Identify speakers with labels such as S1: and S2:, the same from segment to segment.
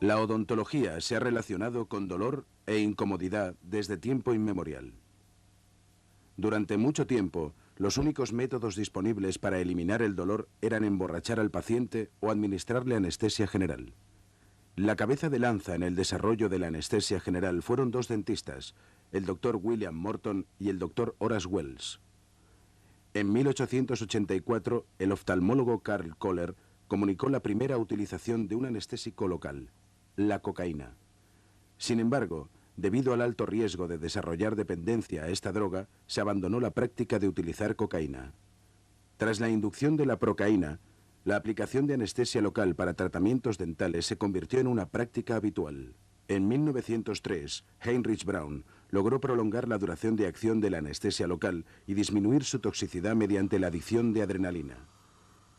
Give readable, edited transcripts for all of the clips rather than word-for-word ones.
S1: La odontología se ha relacionado con dolor e incomodidad desde tiempo inmemorial. Durante mucho tiempo, los únicos métodos disponibles para eliminar el dolor eran emborrachar al paciente o administrarle anestesia general. La cabeza de lanza en el desarrollo de la anestesia general fueron dos dentistas, el Dr. William Morton y el Dr. Horace Wells. En 1884, el oftalmólogo Karl Kohler comunicó la primera utilización de un anestésico local, la cocaína. Sin embargo, debido al alto riesgo de desarrollar dependencia a esta droga, se abandonó la práctica de utilizar cocaína. Tras la inducción de la procaína, la aplicación de anestesia local para tratamientos dentales se convirtió en una práctica habitual. En 1903, Heinrich Braun logró prolongar la duración de acción de la anestesia local y disminuir su toxicidad mediante la adición de adrenalina.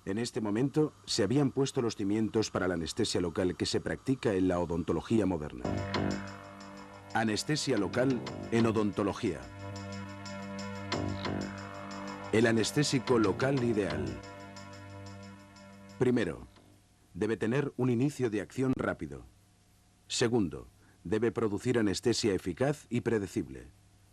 S1: En este momento, se habían puesto los cimientos para la anestesia local que se practica en la odontología moderna. Anestesia local en odontología. El anestésico local ideal. Primero, debe tener un inicio de acción rápido. Segundo, debe producir anestesia eficaz y predecible.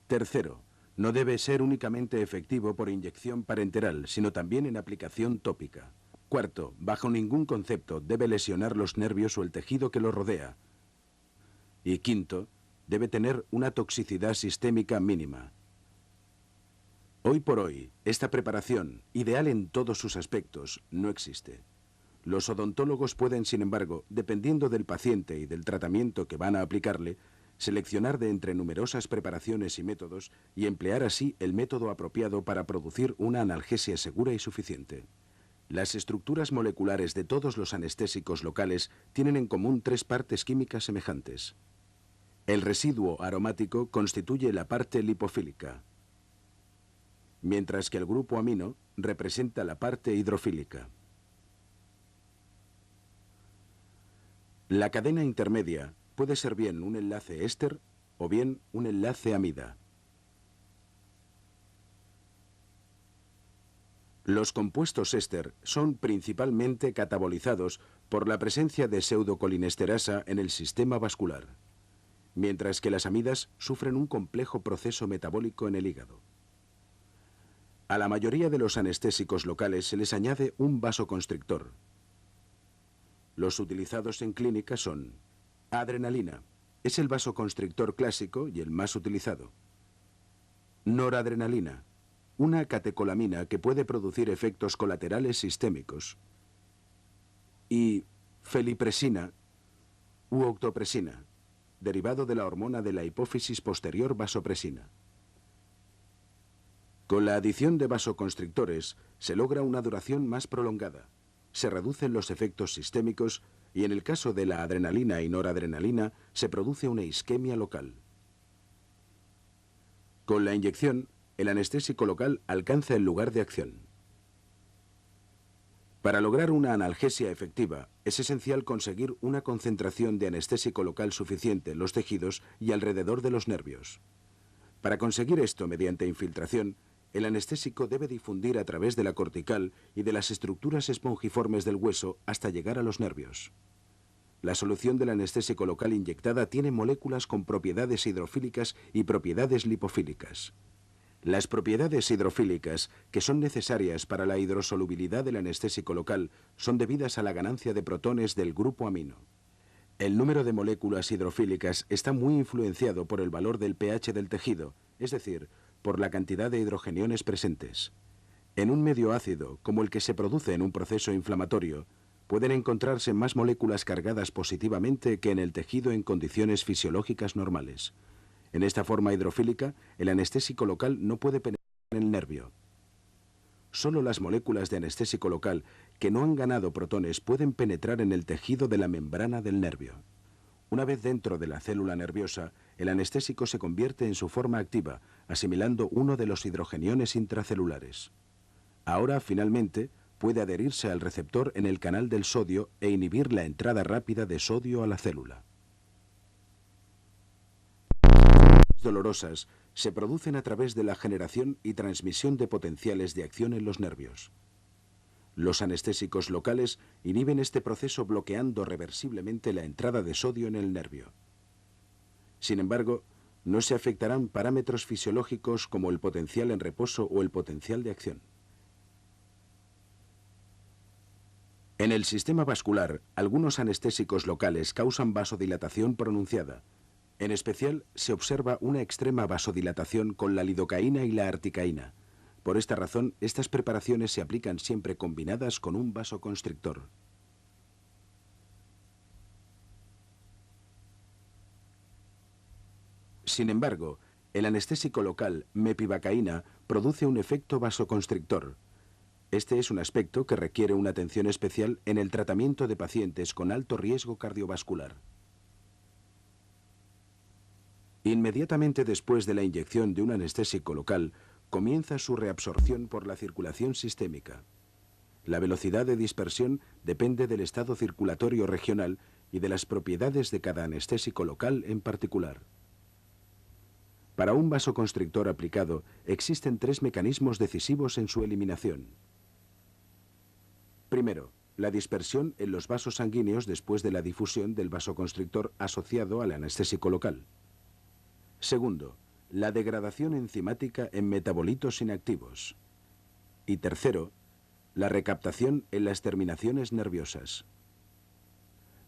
S1: Tercero, no debe ser únicamente efectivo por inyección parenteral, sino también en aplicación tópica. Cuarto, bajo ningún concepto debe lesionar los nervios o el tejido que los rodea. Y quinto, debe tener una toxicidad sistémica mínima. Hoy por hoy, esta preparación, ideal en todos sus aspectos, no existe. Los odontólogos pueden, sin embargo, dependiendo del paciente y del tratamiento que van a aplicarle, seleccionar de entre numerosas preparaciones y métodos y emplear así el método apropiado para producir una analgesia segura y suficiente. Las estructuras moleculares de todos los anestésicos locales tienen en común tres partes químicas semejantes. El residuo aromático constituye la parte lipofílica, mientras que el grupo amino representa la parte hidrofílica. La cadena intermedia puede ser bien un enlace éster o bien un enlace amida. Los compuestos éster son principalmente catabolizados por la presencia de pseudocolinesterasa en el sistema vascular, mientras que las amidas sufren un complejo proceso metabólico en el hígado. A la mayoría de los anestésicos locales se les añade un vasoconstrictor. Los utilizados en clínica son adrenalina, es el vasoconstrictor clásico y el más utilizado. Noradrenalina, una catecolamina que puede producir efectos colaterales sistémicos. Y felipresina u octopresina, derivado de la hormona de la hipófisis posterior vasopresina. Con la adición de vasoconstrictores se logra una duración más prolongada, se reducen los efectos sistémicos y en el caso de la adrenalina y noradrenalina se produce una isquemia local. Con la inyección, el anestésico local alcanza el lugar de acción. Para lograr una analgesia efectiva, es esencial conseguir una concentración de anestésico local suficiente en los tejidos y alrededor de los nervios. Para conseguir esto mediante infiltración, el anestésico debe difundir a través de la cortical y de las estructuras espongiformes del hueso hasta llegar a los nervios. La solución del anestésico local inyectada tiene moléculas con propiedades hidrofílicas y propiedades lipofílicas. Las propiedades hidrofílicas, que son necesarias para la hidrosolubilidad del anestésico local, son debidas a la ganancia de protones del grupo amino. El número de moléculas hidrofílicas está muy influenciado por el valor del pH del tejido, es decir, por la cantidad de hidrogeniones presentes. En un medio ácido, como el que se produce en un proceso inflamatorio, pueden encontrarse más moléculas cargadas positivamente que en el tejido en condiciones fisiológicas normales. En esta forma hidrofílica, el anestésico local no puede penetrar en el nervio. Solo las moléculas de anestésico local que no han ganado protones pueden penetrar en el tejido de la membrana del nervio. Una vez dentro de la célula nerviosa, el anestésico se convierte en su forma activa, asimilando uno de los hidrogeniones intracelulares. Ahora, finalmente, puede adherirse al receptor en el canal del sodio e inhibir la entrada rápida de sodio a la célula. Las dolorosas se producen a través de la generación y transmisión de potenciales de acción en los nervios. Los anestésicos locales inhiben este proceso bloqueando reversiblemente la entrada de sodio en el nervio. Sin embargo, no se afectarán parámetros fisiológicos como el potencial en reposo o el potencial de acción. En el sistema vascular, algunos anestésicos locales causan vasodilatación pronunciada. En especial, se observa una extrema vasodilatación con la lidocaína y la articaína. Por esta razón, estas preparaciones se aplican siempre combinadas con un vasoconstrictor. Sin embargo, el anestésico local mepivacaína produce un efecto vasoconstrictor. Este es un aspecto que requiere una atención especial en el tratamiento de pacientes con alto riesgo cardiovascular. Inmediatamente después de la inyección de un anestésico local, comienza su reabsorción por la circulación sistémica. La velocidad de dispersión depende del estado circulatorio regional y de las propiedades de cada anestésico local en particular. Para un vasoconstrictor aplicado, existen 3 mecanismos decisivos en su eliminación. Primero, la dispersión en los vasos sanguíneos después de la difusión del vasoconstrictor asociado al anestésico local. Segundo, la degradación enzimática en metabolitos inactivos. Y tercero, la recaptación en las terminaciones nerviosas.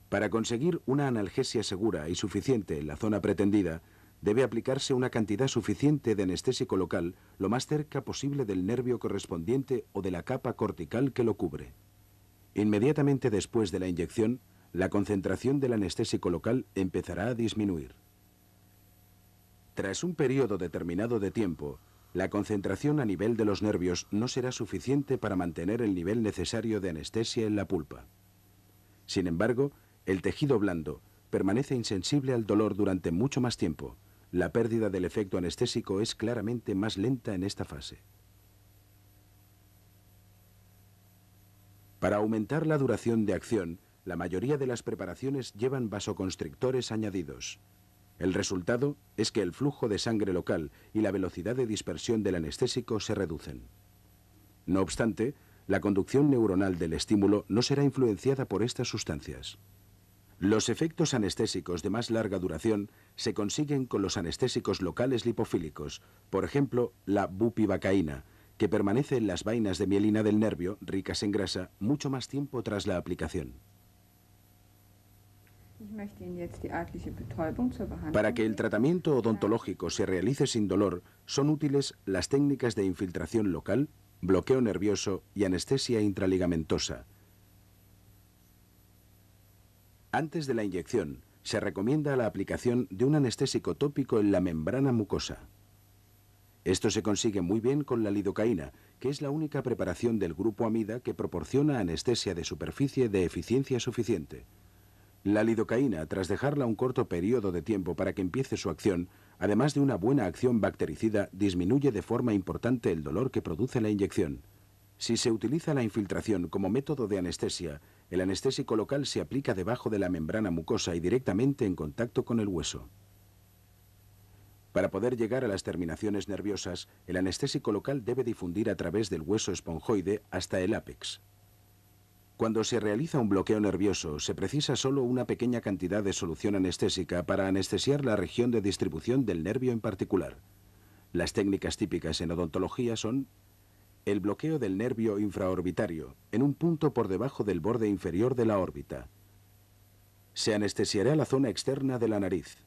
S1: Para conseguir una analgesia segura y suficiente en la zona pretendida, debe aplicarse una cantidad suficiente de anestésico local lo más cerca posible del nervio correspondiente o de la capa cortical que lo cubre. Inmediatamente después de la inyección, la concentración del anestésico local empezará a disminuir. Tras un periodo determinado de tiempo, la concentración a nivel de los nervios no será suficiente para mantener el nivel necesario de anestesia en la pulpa. Sin embargo, el tejido blando permanece insensible al dolor durante mucho más tiempo. La pérdida del efecto anestésico es claramente más lenta en esta fase. Para aumentar la duración de acción, la mayoría de las preparaciones llevan vasoconstrictores añadidos. El resultado es que el flujo de sangre local y la velocidad de dispersión del anestésico se reducen. No obstante, la conducción neuronal del estímulo no será influenciada por estas sustancias. Los efectos anestésicos de más larga duración se consiguen con los anestésicos locales lipofílicos, por ejemplo, la bupivacaína, que permanece en las vainas de mielina del nervio, ricas en grasa, mucho más tiempo tras la aplicación. Para que el tratamiento odontológico se realice sin dolor, son útiles las técnicas de infiltración local, bloqueo nervioso y anestesia intraligamentosa. Antes de la inyección, se recomienda la aplicación de un anestésico tópico en la membrana mucosa. Esto se consigue muy bien con la lidocaína, que es la única preparación del grupo amida que proporciona anestesia de superficie de eficiencia suficiente. La lidocaína, tras dejarla un corto periodo de tiempo para que empiece su acción, además de una buena acción bactericida, disminuye de forma importante el dolor que produce la inyección. Si se utiliza la infiltración como método de anestesia, el anestésico local se aplica debajo de la membrana mucosa y directamente en contacto con el hueso. Para poder llegar a las terminaciones nerviosas, el anestésico local debe difundir a través del hueso esponjoide hasta el ápex. Cuando se realiza un bloqueo nervioso, se precisa solo una pequeña cantidad de solución anestésica para anestesiar la región de distribución del nervio en particular. Las técnicas típicas en odontología son el bloqueo del nervio infraorbitario, en un punto por debajo del borde inferior de la órbita. Se anestesiará la zona externa de la nariz,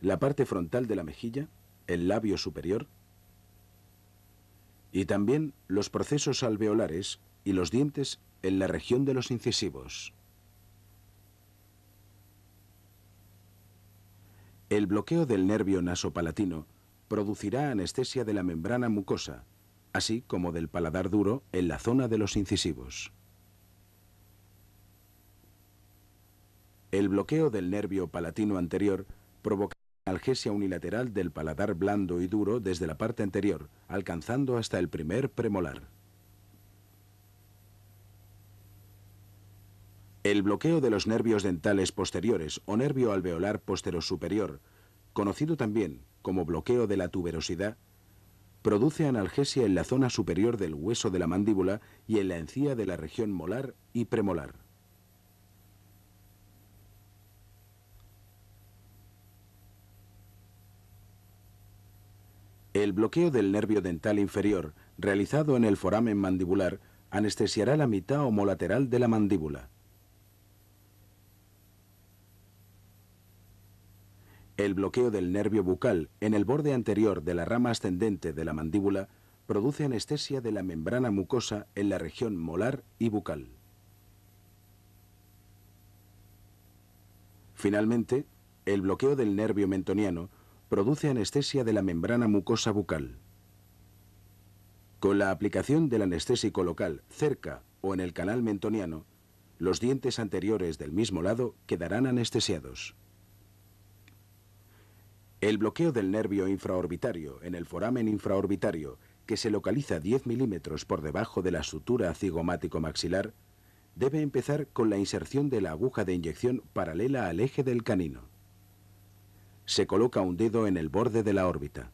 S1: la parte frontal de la mejilla, el labio superior, y también los procesos alveolares y los dientes en la región de los incisivos. El bloqueo del nervio nasopalatino producirá anestesia de la membrana mucosa, así como del paladar duro en la zona de los incisivos. El bloqueo del nervio palatino anterior provoca analgesia unilateral del paladar blando y duro desde la parte anterior, alcanzando hasta el primer premolar. El bloqueo de los nervios dentales posteriores o nervio alveolar posterosuperior, conocido también como bloqueo de la tuberosidad, produce analgesia en la zona superior del hueso de la mandíbula y en la encía de la región molar y premolar. El bloqueo del nervio dental inferior, realizado en el foramen mandibular, anestesiará la mitad homolateral de la mandíbula. El bloqueo del nervio bucal en el borde anterior de la rama ascendente de la mandíbula produce anestesia de la membrana mucosa en la región molar y bucal. Finalmente, el bloqueo del nervio mentoniano produce anestesia de la membrana mucosa bucal. Con la aplicación del anestésico local cerca o en el canal mentoniano, los dientes anteriores del mismo lado quedarán anestesiados. El bloqueo del nervio infraorbitario en el foramen infraorbitario, que se localiza 10 milímetros por debajo de la sutura cigomático-maxilar, debe empezar con la inserción de la aguja de inyección paralela al eje del canino. Se coloca un dedo en el borde de la órbita.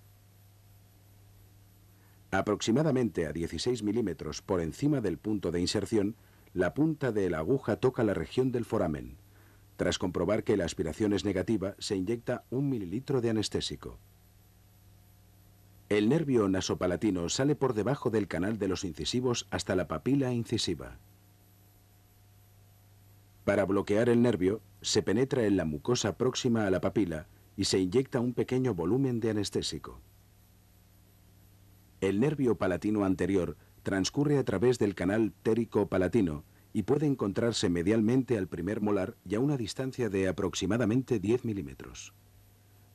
S1: Aproximadamente a 16 milímetros por encima del punto de inserción, la punta de la aguja toca la región del foramen. Tras comprobar que la aspiración es negativa, se inyecta 1 mililitro de anestésico. El nervio nasopalatino sale por debajo del canal de los incisivos hasta la papila incisiva. Para bloquear el nervio, se penetra en la mucosa próxima a la papila y se inyecta un pequeño volumen de anestésico. El nervio palatino anterior transcurre a través del canal ptérico-palatino y puede encontrarse medialmente al primer molar y a una distancia de aproximadamente 10 milímetros.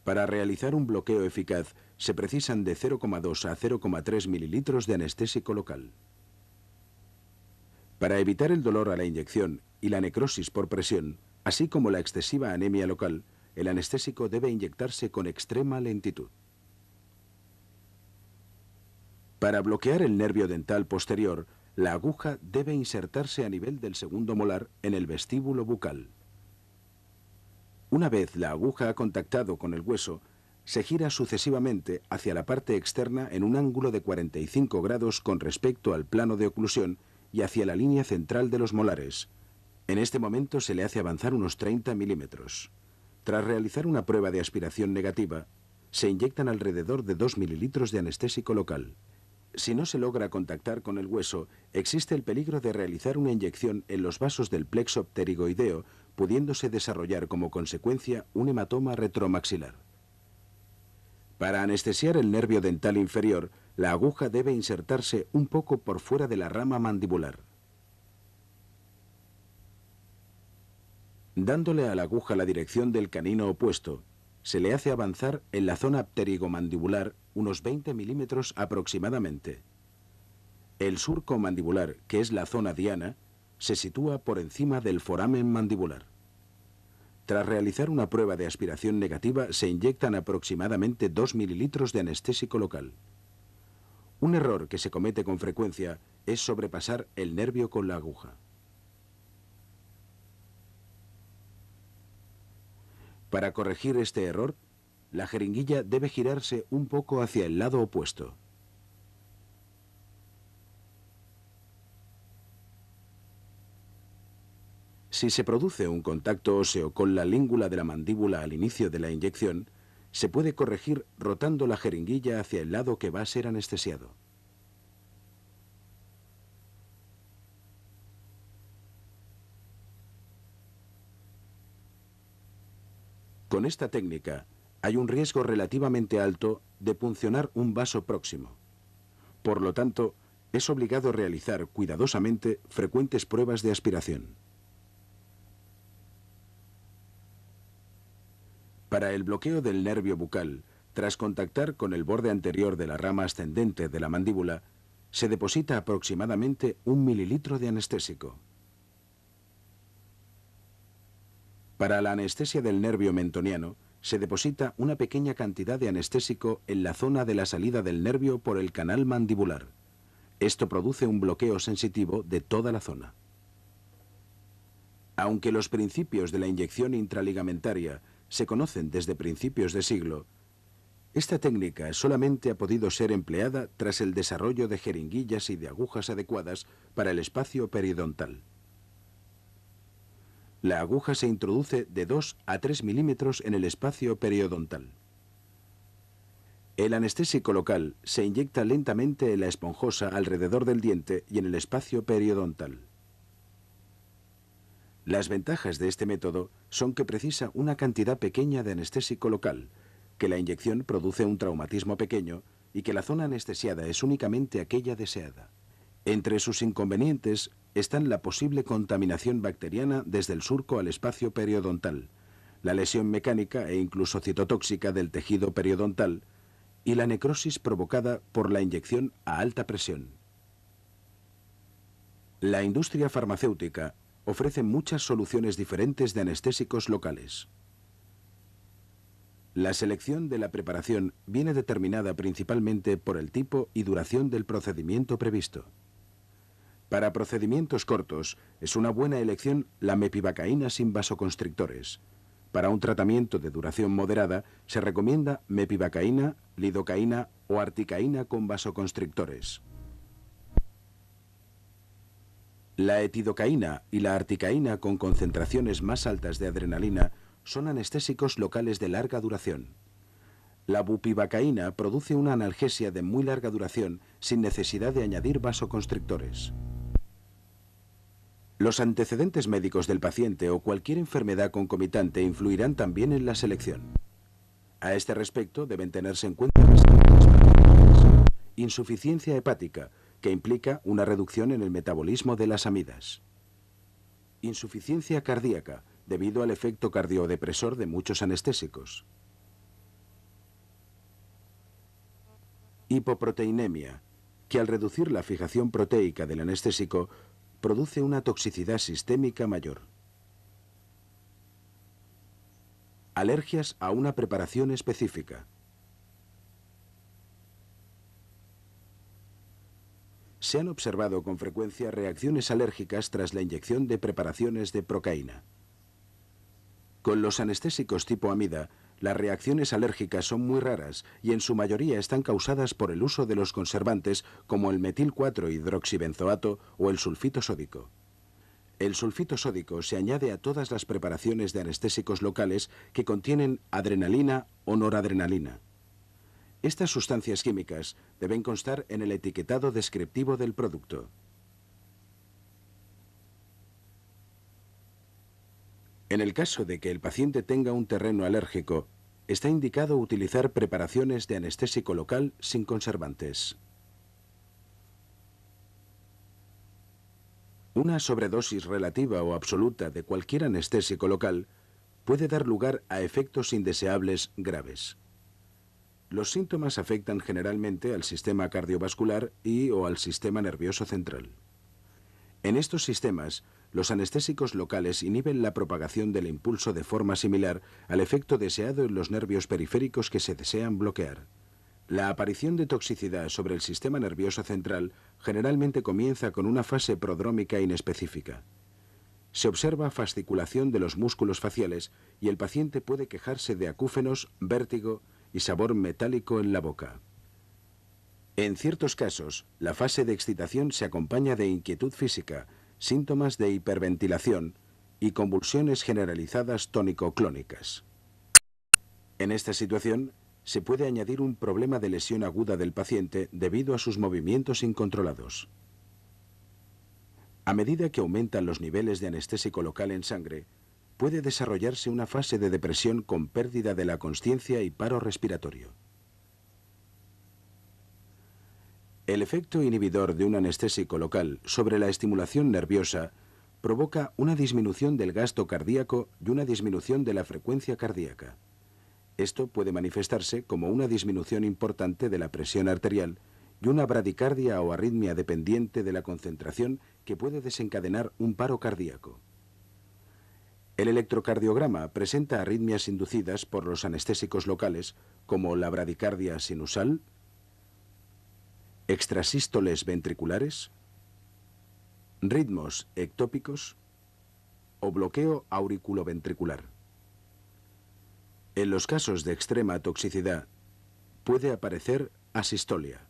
S1: Para realizar un bloqueo eficaz se precisan de 0,2 a 0,3 mililitros de anestésico local. Para evitar el dolor a la inyección y la necrosis por presión, así como la excesiva anemia local, el anestésico debe inyectarse con extrema lentitud. Para bloquear el nervio dental posterior, la aguja debe insertarse a nivel del segundo molar en el vestíbulo bucal. Una vez la aguja ha contactado con el hueso, se gira sucesivamente hacia la parte externa en un ángulo de 45 grados con respecto al plano de oclusión y hacia la línea central de los molares. En este momento se le hace avanzar unos 30 milímetros. Tras realizar una prueba de aspiración negativa, se inyectan alrededor de 2 mililitros de anestésico local. Si no se logra contactar con el hueso, existe el peligro de realizar una inyección en los vasos del plexo pterigoideo, pudiéndose desarrollar como consecuencia un hematoma retromaxilar. Para anestesiar el nervio dental inferior, la aguja debe insertarse un poco por fuera de la rama mandibular. Dándole a la aguja la dirección del canino opuesto, se le hace avanzar en la zona pterigomandibular unos 20 milímetros aproximadamente. El surco mandibular, que es la zona diana, se sitúa por encima del foramen mandibular. Tras realizar una prueba de aspiración negativa, se inyectan aproximadamente 2 mililitros de anestésico local. Un error que se comete con frecuencia es sobrepasar el nervio con la aguja. Para corregir este error, la jeringuilla debe girarse un poco hacia el lado opuesto. Si se produce un contacto óseo con la língula de la mandíbula al inicio de la inyección, se puede corregir rotando la jeringuilla hacia el lado que va a ser anestesiado. Con esta técnica, hay un riesgo relativamente alto de puncionar un vaso próximo. Por lo tanto, es obligado realizar cuidadosamente frecuentes pruebas de aspiración. Para el bloqueo del nervio bucal, tras contactar con el borde anterior de la rama ascendente de la mandíbula, se deposita aproximadamente 1 mililitro de anestésico. Para la anestesia del nervio mentoniano, se deposita una pequeña cantidad de anestésico en la zona de la salida del nervio por el canal mandibular. Esto produce un bloqueo sensitivo de toda la zona. Aunque los principios de la inyección intraligamentaria se conocen desde principios de siglo, Esta técnica solamente ha podido ser empleada tras el desarrollo de jeringuillas y de agujas adecuadas para el espacio periodontal. La aguja se introduce de 2 a 3 milímetros en el espacio periodontal. El anestésico local se inyecta lentamente en la esponjosa alrededor del diente y en el espacio periodontal. Las ventajas de este método son que precisa una cantidad pequeña de anestésico local, que la inyección produce un traumatismo pequeño y que la zona anestesiada es únicamente aquella deseada. Entre sus inconvenientes están la posible contaminación bacteriana desde el surco al espacio periodontal, la lesión mecánica e incluso citotóxica del tejido periodontal y la necrosis provocada por la inyección a alta presión. La industria farmacéutica ofrece muchas soluciones diferentes de anestésicos locales. La selección de la preparación viene determinada principalmente por el tipo y duración del procedimiento previsto. Para procedimientos cortos, es una buena elección la mepivacaína sin vasoconstrictores. Para un tratamiento de duración moderada, se recomienda mepivacaína, lidocaína o articaína con vasoconstrictores. La etidocaína y la articaína con concentraciones más altas de adrenalina son anestésicos locales de larga duración. La bupivacaína produce una analgesia de muy larga duración sin necesidad de añadir vasoconstrictores. Los antecedentes médicos del paciente o cualquier enfermedad concomitante influirán también en la selección. A este respecto deben tenerse en cuenta las siguientes patologías: insuficiencia hepática, que implica una reducción en el metabolismo de las amidas. Insuficiencia cardíaca, debido al efecto cardiodepresor de muchos anestésicos. Hipoproteinemia, que al reducir la fijación proteica del anestésico, produce una toxicidad sistémica mayor. Alergias a una preparación específica. Se han observado con frecuencia reacciones alérgicas tras la inyección de preparaciones de procaína. Con los anestésicos tipo amida, las reacciones alérgicas son muy raras y en su mayoría están causadas por el uso de los conservantes como el metil 4-hidroxibenzoato o el sulfito sódico. El sulfito sódico se añade a todas las preparaciones de anestésicos locales que contienen adrenalina o noradrenalina. Estas sustancias químicas deben constar en el etiquetado descriptivo del producto. En el caso de que el paciente tenga un terreno alérgico, está indicado utilizar preparaciones de anestésico local sin conservantes. Una sobredosis relativa o absoluta de cualquier anestésico local puede dar lugar a efectos indeseables graves. Los síntomas afectan generalmente al sistema cardiovascular y/o al sistema nervioso central. En estos sistemas, los anestésicos locales inhiben la propagación del impulso de forma similar al efecto deseado en los nervios periféricos que se desean bloquear. La aparición de toxicidad sobre el sistema nervioso central generalmente comienza con una fase prodrómica inespecífica. Se observa fasciculación de los músculos faciales y el paciente puede quejarse de acúfenos, vértigo y sabor metálico en la boca. En ciertos casos, la fase de excitación se acompaña de inquietud física, síntomas de hiperventilación y convulsiones generalizadas tónico-clónicas. En esta situación, se puede añadir un problema de lesión aguda del paciente debido a sus movimientos incontrolados. A medida que aumentan los niveles de anestésico local en sangre, puede desarrollarse una fase de depresión con pérdida de la consciencia y paro respiratorio. El efecto inhibidor de un anestésico local sobre la estimulación nerviosa provoca una disminución del gasto cardíaco y una disminución de la frecuencia cardíaca. Esto puede manifestarse como una disminución importante de la presión arterial y una bradicardia o arritmia dependiente de la concentración que puede desencadenar un paro cardíaco. El electrocardiograma presenta arritmias inducidas por los anestésicos locales como la bradicardia sinusal, extrasístoles ventriculares, ritmos ectópicos o bloqueo auriculoventricular. En los casos de extrema toxicidad, puede aparecer asistolia.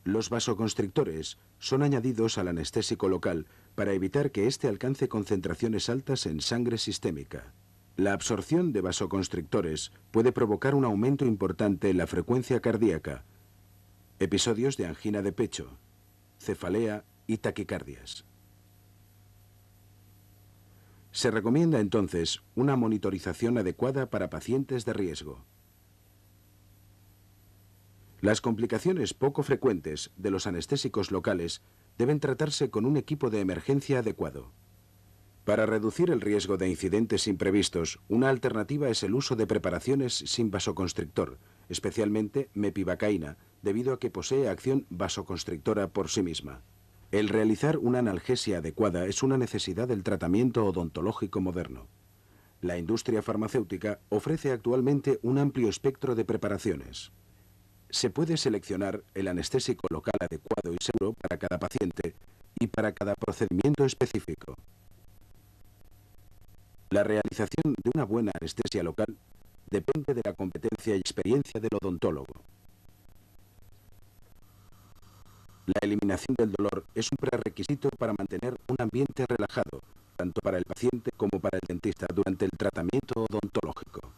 S1: Los vasoconstrictores son añadidos al anestésico local para evitar que éste alcance concentraciones altas en sangre sistémica. La absorción de vasoconstrictores puede provocar un aumento importante en la frecuencia cardíaca, episodios de angina de pecho, cefalea y taquicardias. Se recomienda entonces una monitorización adecuada para pacientes de riesgo. Las complicaciones poco frecuentes de los anestésicos locales deben tratarse con un equipo de emergencia adecuado. Para reducir el riesgo de incidentes imprevistos, una alternativa es el uso de preparaciones sin vasoconstrictor, especialmente mepivacaína, debido a que posee acción vasoconstrictora por sí misma. El realizar una analgesia adecuada es una necesidad del tratamiento odontológico moderno. La industria farmacéutica ofrece actualmente un amplio espectro de preparaciones. Se puede seleccionar el anestésico local adecuado y seguro para cada paciente y para cada procedimiento específico. La realización de una buena anestesia local depende de la competencia y experiencia del odontólogo. La eliminación del dolor es un prerequisito para mantener un ambiente relajado, tanto para el paciente como para el dentista durante el tratamiento odontológico.